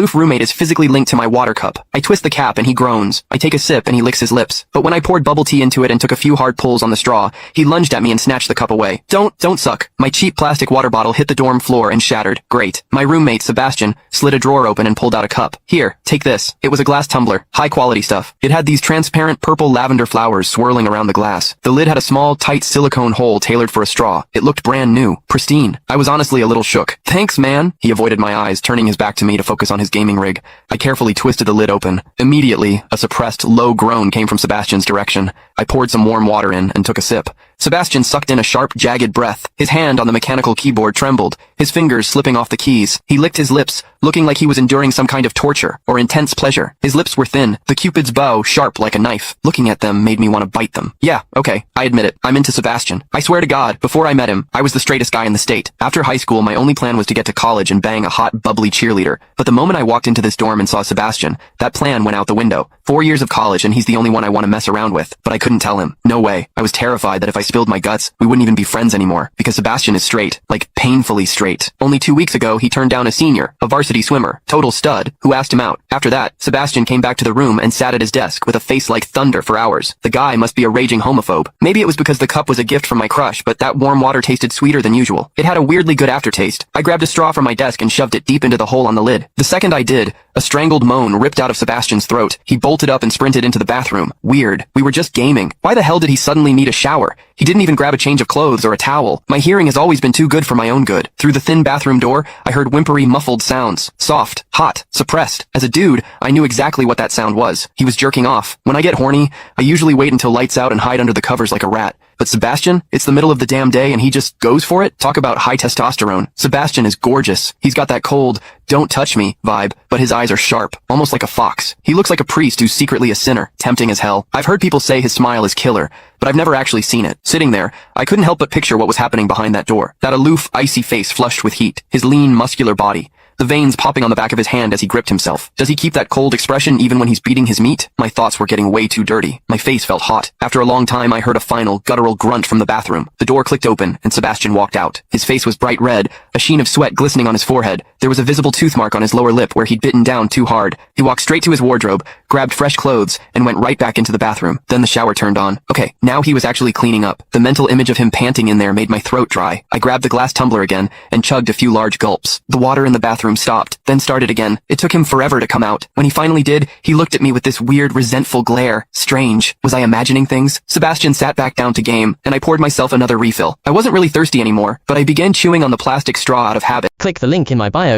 Loof roommate is physically linked to my water cup. I twist the cap and he groans. I take a sip and he licks his lips. But when I poured bubble tea into it and took a few hard pulls on the straw, he lunged at me and snatched the cup away. Don't suck. My cheap plastic water bottle hit the dorm floor and shattered. Great. My roommate, Sebastian, slid a drawer open and pulled out a cup. Here, take this. It was a glass tumbler. High quality stuff. It had these transparent purple lavender flowers swirling around the glass. The lid had a small, tight silicone hole tailored for a straw. It looked brand new. Pristine. I was honestly a little shook. Thanks, man. He avoided my eyes, turning his back to me to focus on his gaming rig. I carefully twisted the lid open. Immediately, a suppressed, low groan came from Sebastian's direction. I poured some warm water in and took a sip. Sebastian sucked in a sharp, jagged breath. His hand on the mechanical keyboard trembled, his fingers slipping off the keys. He licked his lips, looking like he was enduring some kind of torture or intense pleasure. His lips were thin, the Cupid's bow sharp like a knife. Looking at them made me want to bite them. Yeah, okay, I admit it. I'm into Sebastian. I swear to God, before I met him, I was the straightest guy in the state. After high school, my only plan was to get to college and bang a hot, bubbly cheerleader. But the moment I walked into this dorm and saw Sebastian, that plan went out the window. 4 years of college and he's the only one I want to mess around with. But I couldn't tell him. No way. I was terrified that if I spilled my guts, we wouldn't even be friends anymore. Because Sebastian is straight. Like, painfully straight. Only 2 weeks ago, he turned down a senior, a varsity swimmer, total stud, who asked him out. After that, Sebastian came back to the room and sat at his desk with a face like thunder for hours. The guy must be a raging homophobe. Maybe it was because the cup was a gift from my crush, but that warm water tasted sweeter than usual. It had a weirdly good aftertaste. I grabbed a straw from my desk and shoved it deep into the hole on the lid. The second I did, a strangled moan ripped out of Sebastian's throat. He bolted up and sprinted into the bathroom. Weird. We were just gaming. Why the hell did he suddenly need a shower? He didn't even grab a change of clothes or a towel. My hearing has always been too good for my own good. Through the thin bathroom door, I heard whimpery, muffled sounds. Soft, hot, suppressed. As a dude, I knew exactly what that sound was. He was jerking off. When I get horny, I usually wait until lights out and hide under the covers like a rat. But Sebastian, it's the middle of the damn day and he just goes for it? Talk about high testosterone. Sebastian is gorgeous. He's got that cold, don't touch me vibe, but his eyes are sharp, almost like a fox. He looks like a priest who's secretly a sinner, tempting as hell. I've heard people say his smile is killer, but I've never actually seen it. Sitting there, I couldn't help but picture what was happening behind that door. That aloof, icy face flushed with heat, his lean, muscular body, the veins popping on the back of his hand as he gripped himself. Does he keep that cold expression even when he's beating his meat? My thoughts were getting way too dirty. My face felt hot. After a long time, I heard a final, guttural grunt from the bathroom. The door clicked open, and Sebastian walked out. His face was bright red, a sheen of sweat glistening on his forehead. There was a visible tooth mark on his lower lip where he'd bitten down too hard. He walked straight to his wardrobe, grabbed fresh clothes, and went right back into the bathroom. Then the shower turned on. Okay, now he was actually cleaning up. The mental image of him panting in there made my throat dry. I grabbed the glass tumbler again, and chugged a few large gulps. The water in the bathroom stopped, then started again. It took him forever to come out. When he finally did, he looked at me with this weird, resentful glare. Strange. Was I imagining things? Sebastian sat back down to game, and I poured myself another refill. I wasn't really thirsty anymore, but I began chewing on the plastic straw out of habit. Click the link in my bio.